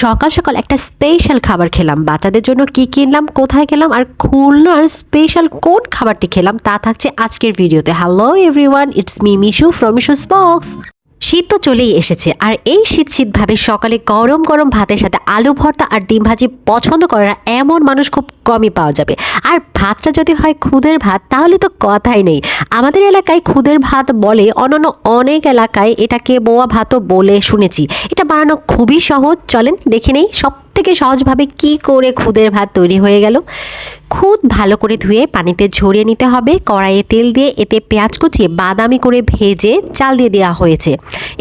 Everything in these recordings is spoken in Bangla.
সকাল সকাল একটা স্পেশাল খাবার খেলাম। বাচ্চাদের জন্য কি কিনলাম, কোথায় গেলাম আর খুলনার স্পেশাল কোন খাবারটি খেলাম তা থাকছে আজকের ভিডিওতে। Hello everyone, it's me Mishu from মিশুস box. শীত তো চলেই এসেছে, আর এই শীত ভাবে সকালে গরম গরম ভাতের সাথে আলু ভর্তা আর ডিম ভাজি পছন্দ করা এমন মানুষ খুব কমই পাওয়া যাবে। আর ভাতটা যদি হয় খুদের ভাত তাহলে তো কথাই নেই। আমাদের এলাকায় খুদের ভাত বলে, অন্যান্য অনেক এলাকায় এটাকে বোয়া ভাতও বলে শুনেছি। এটা বানানো খুবই সহজ, চলেন দেখে নেই সব থেকে সহজভাবে কি করে খুদের ভাত তৈরি হয়ে গেল। খুদ ভালো করে ধুয়ে পানিতে ঝরিয়ে নিতে হবে। কড়াইয়ে তেল দিয়ে এতে পেঁয়াজ কুচিয়ে বাদামি করে ভেজে চাল দিয়ে দেওয়া হয়েছে।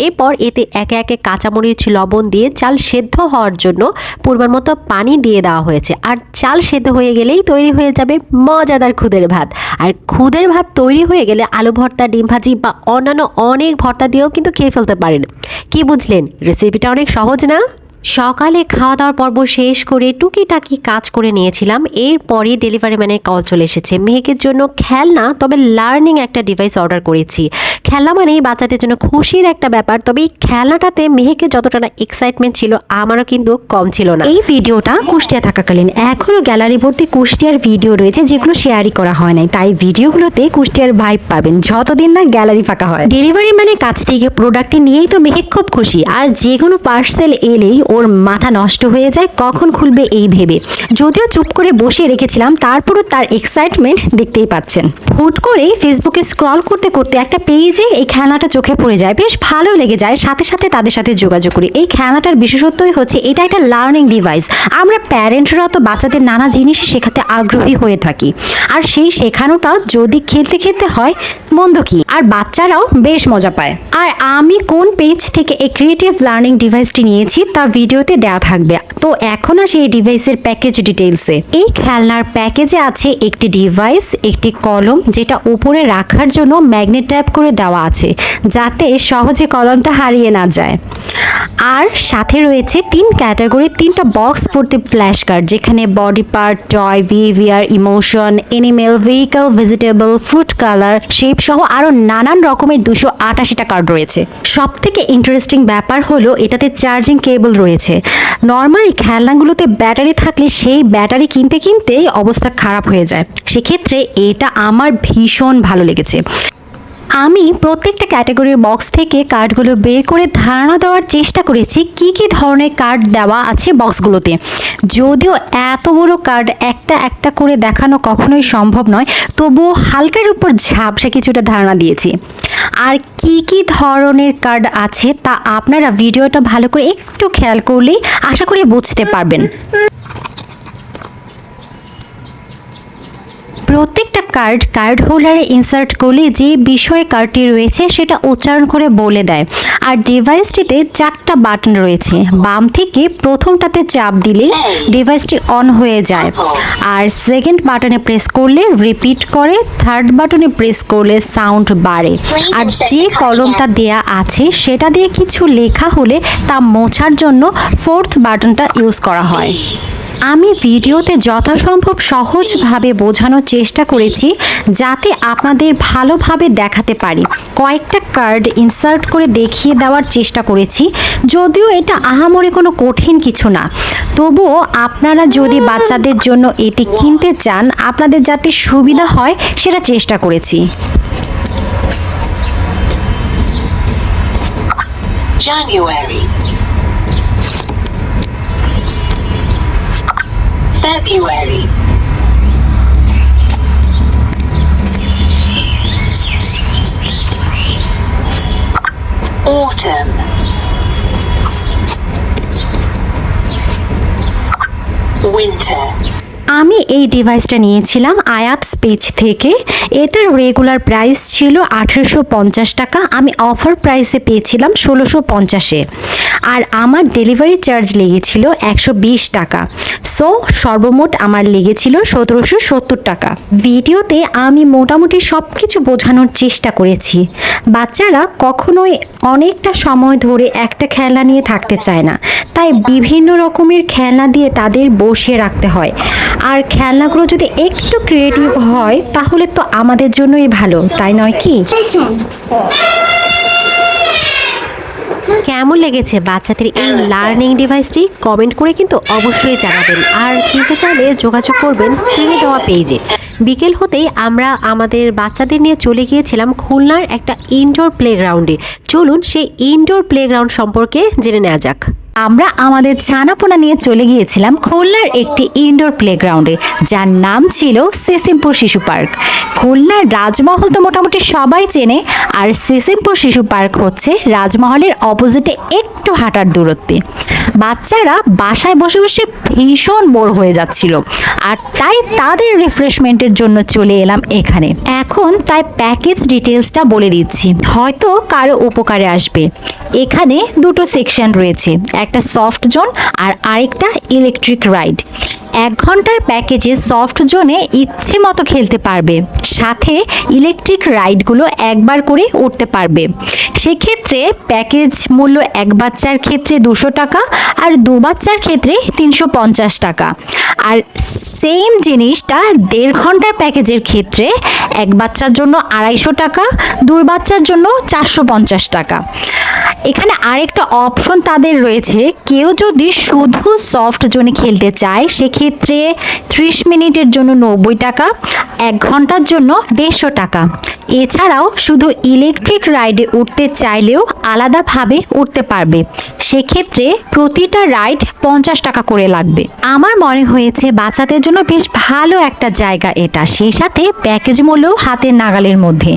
এরপর এতে একে একে কাঁচামরিচ লবণ দিয়ে চাল সেদ্ধ হওয়ার জন্য পরিমাণ মতো পানি দিয়ে দেওয়া হয়েছে। আর চাল সেদ্ধ হয়ে গেলেই তৈরি হয়ে যাবে মজাদার খুদের ভাত। আর খুদের ভাত তৈরি হয়ে গেলে আলু ভর্তা, ডিম ভাজি বা অন্যান্য অনেক ভর্তা দিয়েও কিন্তু খেয়ে ফেলতে পারেন। কি বুঝলেন? রেসিপিটা অনেক সহজ না? সকালে খাওয়া দাওয়ার পর্ব শেষ করে টুকিটাকি কাজ করে নিয়েছিলাম। এরপরই ডেলিভারি ম্যানের কল চলে এসেছে। মেহেকের জন্য খেলনা, তবে লার্নিং একটা ডিভাইস অর্ডার করেছি। খেলনা মানেই বাচ্চাদের জন্য খুশির একটা ব্যাপার, তবে এই খেলনাটাতে মেহেকের যতটা না এক্সাইটমেন্ট ছিল আমারও কিন্তু কম ছিল না। এই ভিডিওটা কুষ্টিয়া থাকাকালীন, এখনও গ্যালারি ভর্তি কুষ্টিয়ার ভিডিও রয়েছে যেগুলো শেয়ারই করা হয় নাই, তাই ভিডিওগুলোতে কুষ্টিয়ার ভাইব পাবেন যতদিন না গ্যালারি ফাঁকা হয়। ডেলিভারি ম্যানের কাছ থেকে প্রোডাক্টটি নিয়েই তো মেহেক খুব খুশি, আর যে কোনো পার্সেল এলেই ওর মাথা নষ্ট হয়ে যায় কখন খুলবে এই ভেবে। যদিও চুপ করে বসে রেখেছিলাম, তারপরও তার এক্সাইটমেন্ট দেখতেই পাচ্ছেন। হুট করে ফেসবুকে স্ক্রল করতে করতে একটা পেজে এই খেলনাটা চোখে পড়ে যায়, বেশ ভালো লেগে যায়। সাথে সাথে তাদের সাথে যোগাযোগ করি। এই খেলনাটার বিশেষত্বই হচ্ছে এটা একটা লার্নিং ডিভাইস। আমরা প্যারেন্টরা তো বাচ্চাদের নানা জিনিস শেখাতে আগ্রহী হয়ে থাকি, আর সেই শেখানোটা যদি খেলতে খেলতে হয় মন্দ কি, আর বাচ্চারাও বেশ মজা পায়। আর আমি কোন পেজ থেকে এই ক্রিয়েটিভ লার্নিং ডিভাইসটি নিয়েছি তা ভিডিওতে দেওয়া থাকবে। তো এখন আসি এই ডিভাইসের প্যাকেজ ডিটেইলসে। এই খেলনার প্যাকেজে আছে একটি ডিভাইস, একটি কলম যেটা উপরে রাখার জন্য ম্যাগনেট ট্যাপ করে দেওয়া আছে যাতে সহজে কলমটা হারিয়ে না যায়। আর সাথে রয়েছে 3 ক্যাটাগরি 3টা বক্স ভর্তি ফ্ল্যাশ কার্ড, যেখানে body part, toy, behaviour, emotion, animal, vehicle, vegetable, fruit colour, shape সহ আরও নানান রকমের 288টা কার্ড রয়েছে। সব থেকে ইন্টারেস্টিং ব্যাপার হলো এটাতে চার্জিং কেবল রয়েছে। নর্মালি খেলনাগুলোতে ব্যাটারি থাকলে সেই ব্যাটারি কিনতে কিনতেই অবস্থা খারাপ হয়ে যায়, সেক্ষেত্রে এটা আমার ভীষণ ভালো লেগেছে। আমি প্রত্যেকটা ক্যাটাগরির বক্স থেকে কার্ডগুলো বের করে ধারণা দেওয়ার চেষ্টা করেছি কি কি ধরনের কার্ড দেওয়া আছে বক্সগুলোতে। যদিও এতগুলো কার্ড একটা একটা করে দেখানো কখনোই সম্ভব নয়, তবুও হালকার উপর ঝাপসা কিছুটা ধারণা দিয়েছি। আর কি কি ধরনের কার্ড আছে তা আপনারা ভিডিওটা ভালো করে একটু খেয়াল করলেই আশা করি বুঝতে পারবেন। প্রত্যেকটা কার্ড হোল্ডারে ইনসার্ট করলে যে বিষয়ে কার্ডটি রয়েছে সেটা উচ্চারণ করে বলে দেয়। আর ডিভাইসটিতে 4টা বাটন রয়েছে। বাম থেকে প্রথমটাতে চাপ দিলে ডিভাইসটি অন হয়ে যায়, আর সেকেন্ড বাটনে প্রেস করলে রিপিট করে, থার্ড বাটনে প্রেস করলে সাউন্ড বাড়ে। আর যে কলমটা দেয়া আছে সেটা দিয়ে কিছু লেখা হলে তা মোছার জন্য ফোর্থ বাটনটা ইউজ করা হয়। আমি ভিডিওতে যথাসম্ভব সহজভাবে বোঝানোর চেষ্টা করেছি যাতে আপনাদের ভালোভাবে দেখাতে পারি। কয়েকটা কার্ড ইনসার্ট করে দেখিয়ে দেওয়ার চেষ্টা করেছি, যদিও এটা আহামরি কোনো কঠিন কিছু না। তবুও আপনারা যদি বাচ্চাদের জন্য এটি কিনতে চান, আপনাদের যাতে সুবিধা হয় সেটা চেষ্টা করেছি। January, February, Autumn, Winter. আমি এই ডিভাইসটা নিয়েছিলাম আয়াতস পেজ থেকে। এটার রেগুলার প্রাইস ছিল 1850 টাকা, আমি অফার প্রাইসে পেয়েছিলাম 1650-এ। আর আমার ডেলিভারি চার্জ লেগেছিল 120 টাকা। সো সর্বমোট আমার লেগেছিল 1770 টাকা। ভিডিওতে আমি মোটামুটি সব কিছু বোঝানোর চেষ্টা করেছি। বাচ্চারা কখনোই অনেকটা সময় ধরে একটা খেলনা নিয়ে থাকতে চায় না, তাই বিভিন্ন রকমের খেলনা দিয়ে তাদের বসিয়ে রাখতে হয়। আর খেলনাগুলো যদি একটু ক্রিয়েটিভ হয় তাহলে তো আমাদের জন্যই ভালো, তাই নয় কি? কেমন লেগেছে বাচ্চাদের এই লার্নিং ডিভাইসটি কমেন্ট করে কিন্তু অবশ্যই জানাবেন। আর কিনতে চাইলে যোগাযোগ করবেন স্ক্রিনে দেওয়া পেজে। বিকেল হতেই আমরা আমাদের বাচ্চাদের নিয়ে চলে গিয়েছিলাম খুলনার একটা ইনডোর প্লেগ্রাউন্ডে। চলুন সেই ইনডোর প্লেগ্রাউন্ড সম্পর্কে জেনে নেওয়া যাক। আমরা আমাদের ছানাপোনা নিয়ে চলে গিয়েছিলাম খুলনার একটি ইনডোর প্লেগ্রাউন্ডে, যার নাম ছিল সিসিমপুর শিশু পার্ক। খুলনার রাজমহল তো মোটামুটি সবাই চেনে, আর সিসিমপুর শিশু পার্ক হচ্ছে রাজমহলের অপোজিটে একটু হাঁটার দূরত্বে। বাচ্চারা বাসায় বসে বসে ভীষণ বোর হয়ে যাচ্ছিল, আর তাই তাদের রিফ্রেশমেন্টের জন্য চলে এলাম এখানে। এখন তাই প্যাকেজ ডিটেলসটা বলে দিচ্ছি, হয়তো কারো উপকারে আসবে। এখানে দুটো সেকশন রয়েছে, একটা সফট জোন আর আরেকটা ইলেকট্রিক রাইড। 1 ঘন্টার প্যাকেজে সফট জোনে ইচ্ছে মতো খেলতে পারবে, সাথে ইলেকট্রিক রাইডগুলো একবার করে উঠতে পারবে। সেক্ষেত্রে প্যাকেজ মূল্য 1 বাচ্চার ক্ষেত্রে 200 টাকা আর 2 বাচ্চার ক্ষেত্রে 350 টাকা। আর সেম জিনিসটা 1.5 ঘন্টার প্যাকেজের ক্ষেত্রে 1 বাচ্চার জন্য 250 টাকা, 2 বাচ্চার জন্য 450 টাকা। এখানে আরেকটা অপশন তাদের রয়েছে, কেউ যদি শুধু সফট জোনে খেলতে চায় সেক্ষেত্রে 30 মিনিটের জন্য 90 টাকা, 1 ঘন্টার জন্য 150 টাকা। এছাড়াও শুধু ইলেকট্রিক রাইডে উঠতে চাইলেও আলাদাভাবে উঠতে পারবে, সেক্ষেত্রে প্রতিটা রাইড 50 টাকা করে লাগবে। আমার মনে হয়েছে বাচ্চাদের জন্য বেশ ভালো একটা জায়গা এটা, সেই সাথে প্যাকেজ মূল্য হাতের নাগালের মধ্যে।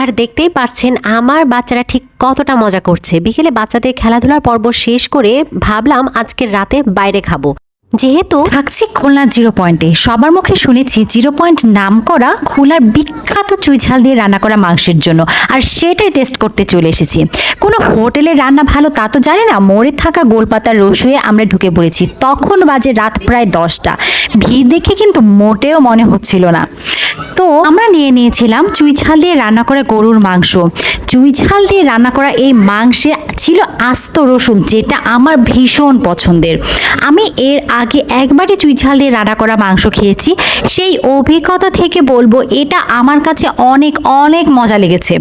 আর দেখতেই পারছেন আমার বাচ্চারা ঠিক কতটা মজা করছে। বিকেলে বাচ্চাদের খেলাধুলার পর্ব শেষ করে ভাবলাম আজকের রাতে বাইরে খাবো। যেহেতু থাকছি খুলনা জিরো পয়েন্টে, সবার মুখে শুনেছি জিরো পয়েন্ট নাম করা খুলনার বিখ্যাত চুইঝাল দিয়ে রান্না করা মাংসের জন্য, আর সেটাই টেস্ট করতে চলে এসেছি। কোনো হোটেলের রান্না ভালো তা তো জানি না, মোড়ে থাকা গোলপাতার রসুয়ে আমরা ঢুকে পড়েছি। তখন বাজে রাত প্রায় 10টা। ভিড় দেখে কিন্তু মোটেও মনে হচ্ছিল না। তো আমরা নিয়ে নিয়েছিলাম চুইঝাল দিয়ে রান্না করা গরুর মাংস। চুইঝাল দিয়ে রান্না করা এই মাংসে ছিল আস্ত রসুন, যেটা আমার ভীষণ পছন্দের। আমি এর আগে একবারই চুইঝাল দিয়ে রান্না করা মাংস খেয়েছি, সেই অভিজ্ঞতা থেকে বলবো এটা আমার কাছে অনেক অনেক মজা লেগেছে।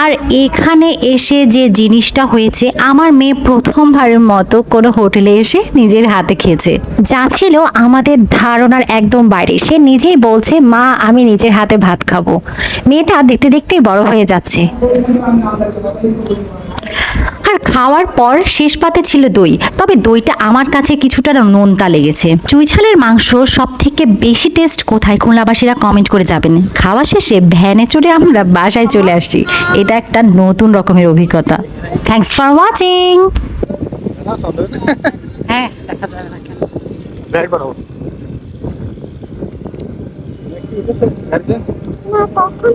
আর এখানে এসে যে জিনিসটা হয়েছে, আমার মেয়ে প্রথমবারের মতো কোনো হোটেলে এসে নিজের হাতে খেয়েছে, যা ছিল আমাদের ধারণার একদম বাইরে। সে নিজেই বলছে, মা আমি নিজের হাতে ভাত খাবো। মেয়েটা দেখতে দেখতেই বড় হয়ে যাচ্ছে। আর খাওয়ার পর শেষ পাতে ছিল দই, তবে দইটা আমার কাছে কিছুটা নোনতা লেগেছে। চুইঝালের মাংস সব থেকে বেশি টেস্ট কোথায়, খুলনাবাসীরা কমেন্ট করে যাবেন। খাওয়া শেষে ভ্যানে চড়ে আমরা বাসায় চলে আসছি, এটা একটা নতুন রকমের অভিজ্ঞতা। Thanks for watching. হ্যাঁ, দেখা যাবে না কেন। ব্যাট বাড়াও। না কখনো